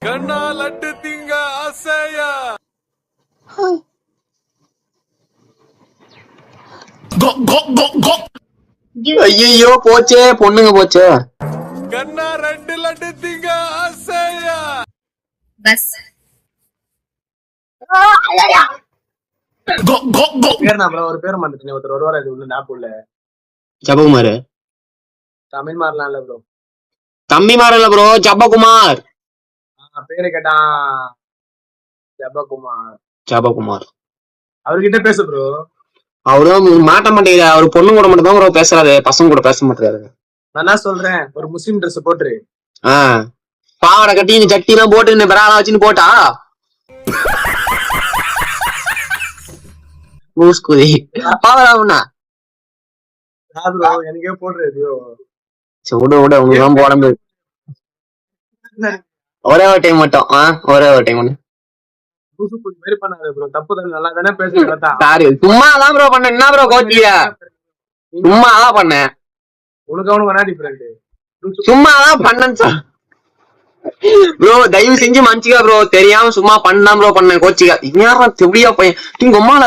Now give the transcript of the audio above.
கண்ணா லட்டு திங்க ஆசையா ஐயோ போச்சே, பொண்ணுங்க போச்சே. கண்ணா ரெண்டு லட்டு திங்க ஆசையா பஸ் பேர் நான் ஒரு பேர் மாட்டேன். ஒருத்தர் வருவாரு, அது உள்ள ஞாபகம் இல்ல. ஜபகுமார் தமிழ் மாறலாம் இல்ல ப்ரோ. தம்பி மாறல ப்ரோ, ஜபகுமார். பேரு கேட்டான் ஜபகுமார். ஜபகுமார் அவர்கிட்ட பேசு ப்ரோ. அவரும் மாட்ட மாட்டேங்குது. அவரு பொண்ணு கூட மட்டும் தான் ப்ரோ பேசுறாரு, பசங்க கூட பேச மாட்டேறாரு. நான் என்ன சொல்றேன், ஒரு முஸ்லீம் ட்ரெஸ் போட்டுரு. பாவாடை கட்டி இந்த சட்டி எல்லாம் போட்டு இந்த பிராலா வச்சுன்னு போட்டா ஊஸ்குதி பாவடா. ப்ரோ எனக்கே போடுறது விட விட உனக்கு போட முடியாது. ஒரே ஒரு டைம் மட்டும், ஒரே ஒரு டைம் ஒண்ணு. மாரி பண்ணாரு ப்ரோ. தப்பு தான், நல்லா தானே பேசுறேன். சாரி, சும்மாதான் ப்ரோ பண்ண. என்ன ப்ரோ கோச்சியா? சும்மாதான் பண்ணேன். உனக்கு அவனுக்கு என்ன டிஃபரெண்ட்? சும்மாதான் பண்ணேன் ப்ரோ. தயவு செஞ்சு மன்னிச்சுக்கா ப்ரோ, தெரியாம சும்மா பண்ணாம ப்ரோ பண்ணேன். கோச்சிக்கா யாரா தெளியா பையன் நீங்க உம்மால